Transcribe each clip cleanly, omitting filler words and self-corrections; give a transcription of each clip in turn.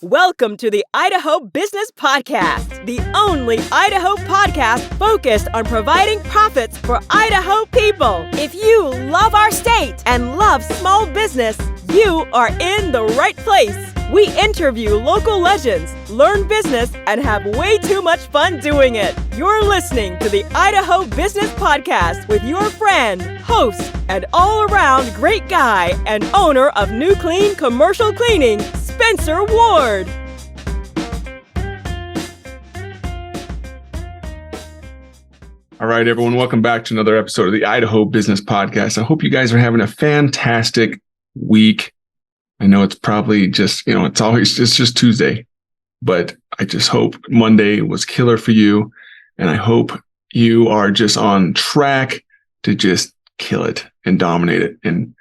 Welcome to the Idaho Business Podcast, the only Idaho podcast focused on providing profits for Idaho people. If you love our state and love small business, you are in the right place. We interview local legends, learn business, and have way too much fun doing it. You're listening to the Idaho Business Podcast with your friend, host, and all-around great guy and owner of New Clean Commercial Cleaning, Spencer Ward. All right, everyone, welcome back to another episode of the Idaho Business Podcast. I hope you guys are having a fantastic week. I know it's probably just, it's just Tuesday, but I just hope Monday was killer for you. And I hope you are just on track to just kill it and dominate it. And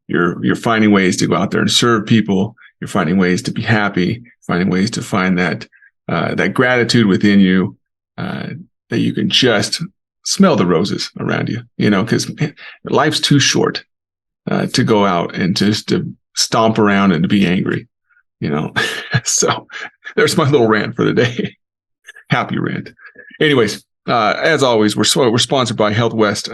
you're finding ways to go out there and serve people. You're finding ways to be happy, finding ways to find that gratitude within you, that you can just smell the roses around you, because life's too short to go out and just to stomp around and to be angry, So there's my little rant for the day. Happy rant. Anyways, as always, we're sponsored by Health West.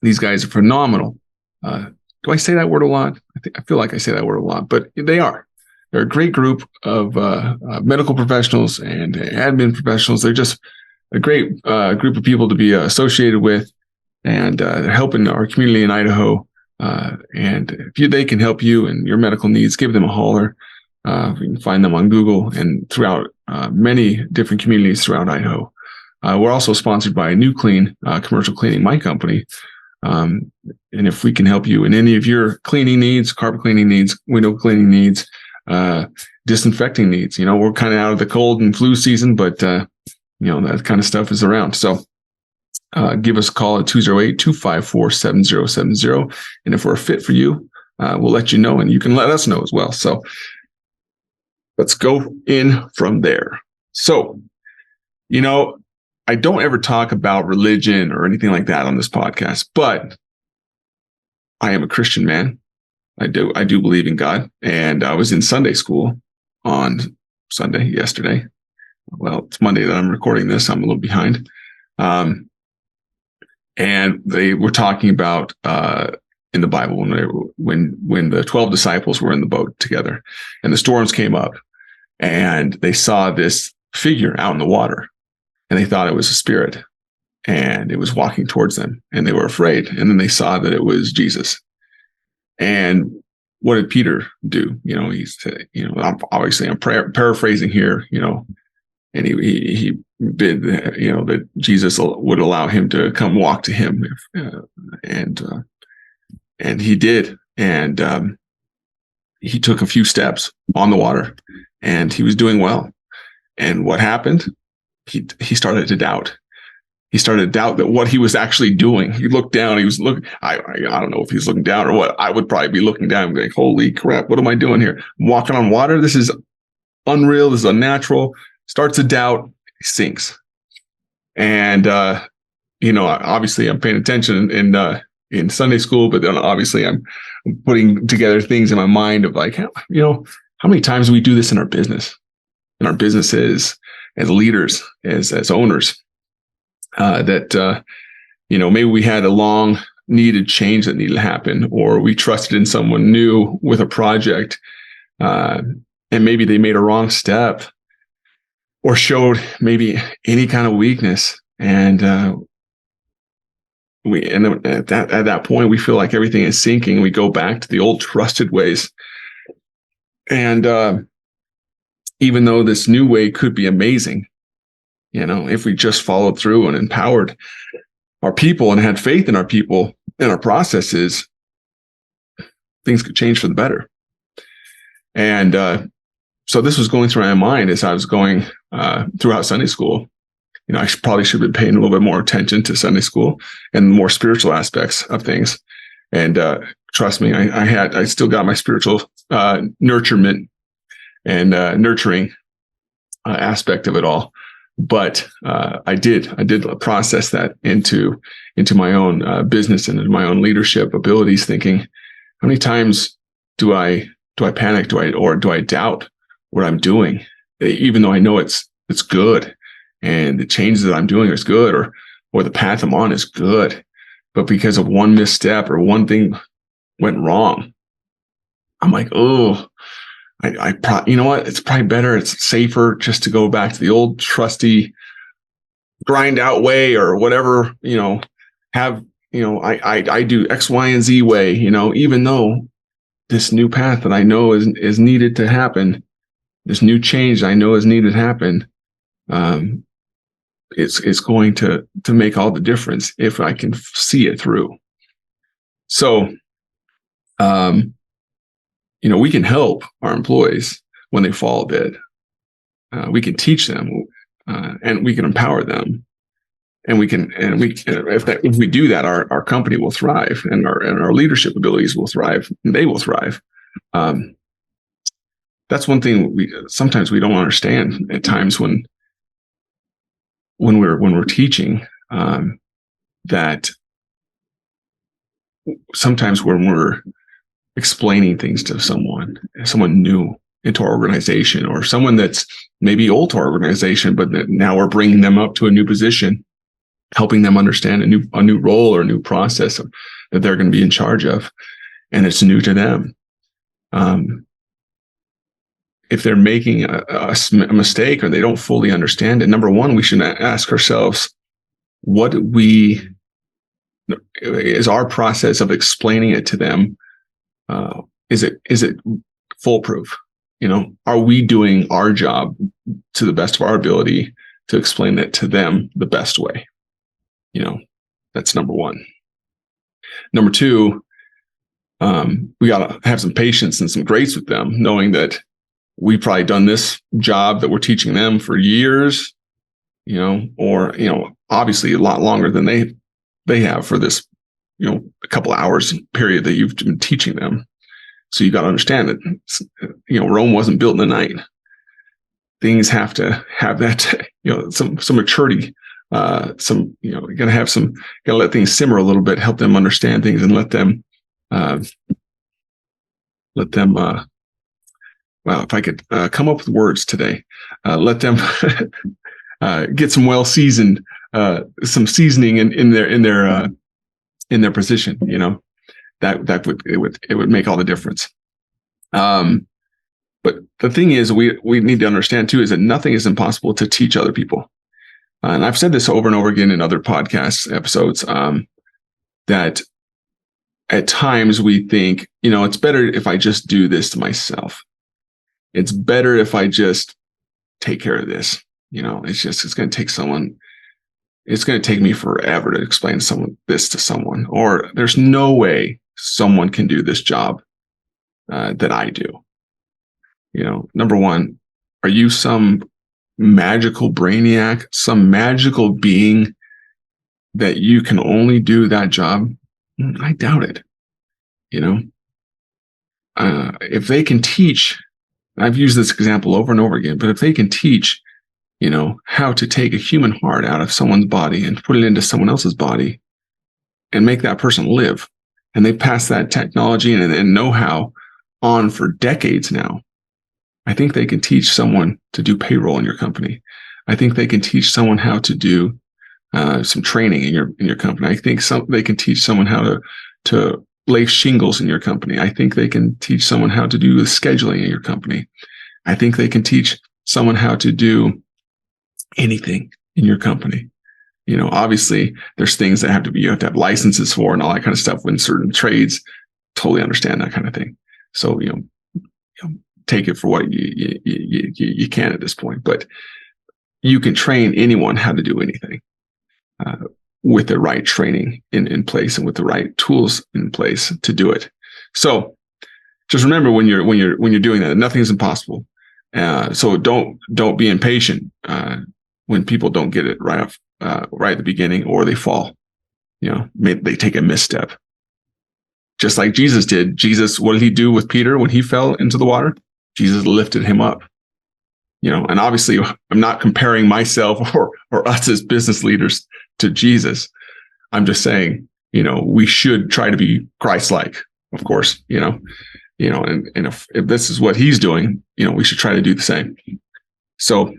These guys are phenomenal. Do I say that word a lot? I feel like I say that word a lot, but they are. They're a great group of medical professionals and admin professionals. They're just a great group of people to be associated with, and they're helping our community in Idaho. And if they can help you and your medical needs, give them a holler. You can find them on Google and throughout many different communities throughout Idaho. We're also sponsored by New Clean Commercial Cleaning, my company. And if we can help you in any of your cleaning needs, carpet cleaning needs, window cleaning needs, disinfecting needs, we're kind of out of the cold and flu season, but that kind of stuff is around. So give us a call at 208-254-7070. And if we're a fit for you, we'll let you know, and you can let us know as well. So let's go in from there. So, I don't ever talk about religion or anything like that on this podcast, but I am a Christian man. I do believe in God. And I was in Sunday school on Sunday, yesterday. Well, it's Monday that I'm recording this. I'm a little behind. And they were talking about in the Bible when the 12 disciples were in the boat together and the storms came up and they saw this figure out in the water. And they thought it was a spirit, and it was walking towards them, and they were afraid. And then they saw that it was Jesus. And what did Peter do? He said, I'm paraphrasing here, and he bid, that Jesus would allow him to come walk to him, and he did, and he took a few steps on the water, and he was doing well. And what happened? He started to doubt. He started to doubt that what he was actually doing. He looked down. He was looking. I don't know if he's looking down or what. I would probably be looking down and be like, "Holy crap! What am I doing here? I'm walking on water. This is unreal. This is unnatural." Starts to doubt. He sinks. And obviously, I'm paying attention in Sunday school, but then obviously, I'm putting together things in my mind of like, how many times do we do this in our business, in our businesses? As leaders, as owners, that maybe we had a long needed change that needed to happen, or we trusted in someone new with a project, and maybe they made a wrong step, or showed maybe any kind of weakness, and at that point we feel like everything is sinking. We go back to the old trusted ways, and even though this new way could be amazing, if we just followed through and empowered our people and had faith in our people and our processes, things could change for the better. And so this was going through my mind as I was going throughout Sunday school. I probably should have been paying a little bit more attention to Sunday school and the more spiritual aspects of things. And trust me, I still got my spiritual nurturement and nurturing aspect of it all, but I did process that into my own business and into my own leadership abilities. Thinking, how many times do I panic? Do I doubt what I'm doing, even though I know it's good and the changes that I'm doing is good, or the path I'm on is good. But because of one misstep or one thing went wrong, I'm like, oh, you know what? It's probably better. It's safer just to go back to the old trusty grind out way, or whatever, I do X, Y, and Z way, even though this new path that I know is needed to happen, this new change I know is needed to happen. It's going to make all the difference if I can see it through. So, we can help our employees when they fall a bit. We can teach them, and we can empower them, and if we do that, our company will thrive, and our leadership abilities will thrive, and they will thrive. That's one thing sometimes we don't understand at times when we're teaching, that sometimes when we're explaining things to someone new into our organization, or someone that's maybe old to our organization, but that now we're bringing them up to a new position, helping them understand a new role or a new process that they're going to be in charge of, and it's new to them. If they're making a mistake or they don't fully understand it, number one, we should ask ourselves, what is our process of explaining it to them? Is it foolproof? Are we doing our job to the best of our ability to explain it to them the best way? That's number one. Number two, we got to have some patience and some grace with them, knowing that we've probably done this job that we're teaching them for years, or obviously a lot longer than they have for this, a couple of hours period that you've been teaching them. So you got to understand that, Rome wasn't built in a night. Things have to have that, some maturity. You gotta let things simmer a little bit, help them understand things, and let them, well, if I could come up with words today, let them get some well-seasoned, some seasoning in their position. That would make all the difference. But the thing is, we need to understand too, is that nothing is impossible to teach other people. And I've said this over and over again in other podcast episodes, that at times we think, it's better if I just do this to myself. It's better if I just take care of this. It's going to take me forever to explain this to someone, or there's no way someone can do this job that I do. Number one, are you some magical brainiac, some magical being that you can only do that job? I doubt it. If they can teach, I've used this example over and over again, but if they can teach, how to take a human heart out of someone's body and put it into someone else's body and make that person live, and they pass that technology and know-how on for decades now, I think they can teach someone to do payroll in your company. I think they can teach someone how to do some training in your company. I think they can teach someone how to lay shingles in your company. I think they can teach someone how to do the scheduling in your company. I think they can teach someone how to do anything in your company. Obviously there's things that you have to have licenses for and all that kind of stuff when certain trades. Totally understand that kind of thing. So, take it for what you can at this point, but you can train anyone how to do anything, with the right training in place and with the right tools in place to do it. So just remember, when you're doing that, nothing is impossible. So don't be impatient when people don't get it right at the beginning, or they fall. They take a misstep, just like Jesus did. Jesus, what did he do with Peter when he fell into the water? Jesus lifted him up. And obviously I'm not comparing myself or us as business leaders to Jesus. I'm just saying, we should try to be Christ-like, of course, and if this is what he's doing, we should try to do the same. So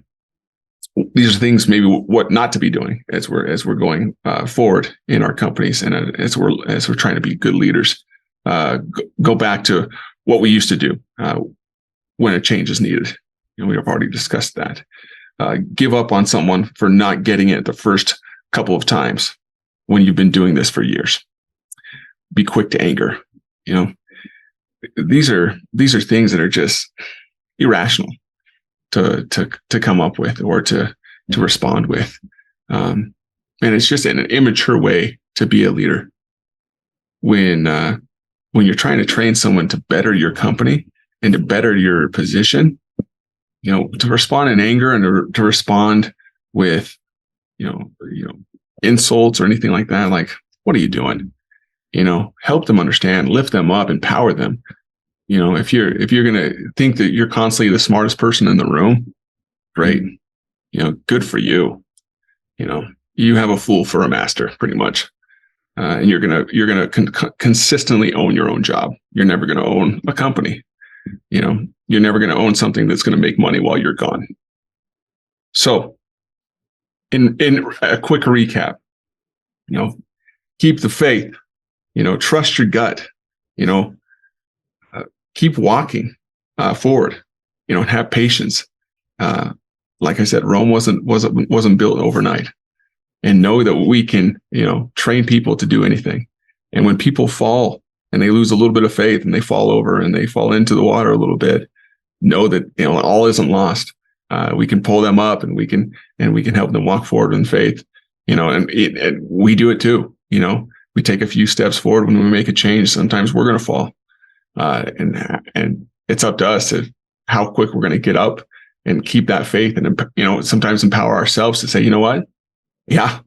these are things maybe what not to be doing as we're going forward in our companies, and as we're trying to be good leaders. Go back to what we used to do when a change is needed. We have already discussed that. Give up on someone for not getting it the first couple of times when you've been doing this for years. Be quick to anger. These are things that are just irrational to come up with or to respond with. And it's just an immature way to be a leader. When you're trying to train someone to better your company and to better your position, to respond in anger and to respond with, insults or anything like that, like, what are you doing? Help them understand, lift them up, empower them. If you're going to think that you're constantly the smartest person in the room, great. Good for you. You have a fool for a master, pretty much. And you're gonna consistently own your own job. You're never gonna own a company. You're never gonna own something that's gonna make money while you're gone. So, in a quick recap, keep the faith. Trust your gut. Keep walking forward. And have patience. Like I said, Rome wasn't built overnight. And know that we can, train people to do anything. And when people fall and they lose a little bit of faith and they fall over and they fall into the water a little bit, know that all isn't lost. We can pull them up and we can help them walk forward in faith. And we do it too. We take a few steps forward when we make a change. Sometimes we're going to fall, and it's up to us to how quick we're going to get up and keep that faith, and sometimes empower ourselves to say, you know what. Yeah,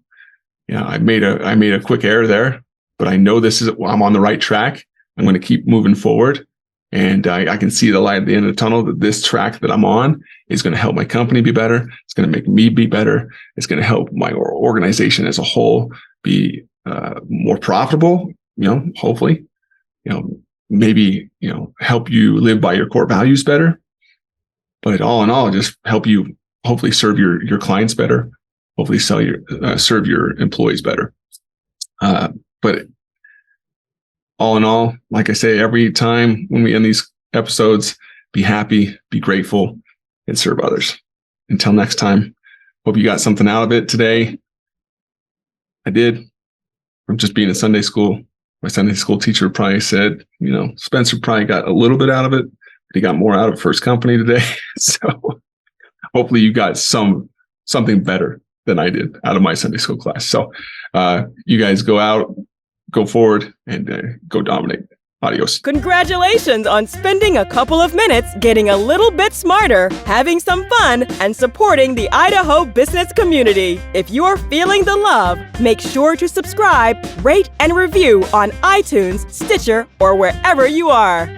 I made a quick error there, but I know I'm on the right track. I'm going to keep moving forward, and I can see the light at the end of the tunnel. That this track that I'm on is going to help my company be better. It's going to make me be better. It's going to help my organization as a whole be more profitable. Hopefully, maybe help you live by your core values better. But all in all, just help you hopefully serve your clients better. Hopefully serve your employees better. But all in all, like I say, every time when we end these episodes, be happy, be grateful, and serve others. Until next time, hope you got something out of it today. I did. From just being in Sunday school. My Sunday school teacher probably said, Spencer probably got a little bit out of it, but he got more out of First Company today. So hopefully you got something better than I did out of my Sunday school class. So you guys go out, go forward, and go dominate. Adios. Congratulations on spending a couple of minutes getting a little bit smarter, having some fun, and supporting the Idaho business community. If you're feeling the love, make sure to subscribe, rate, and review on iTunes, Stitcher, or wherever you are.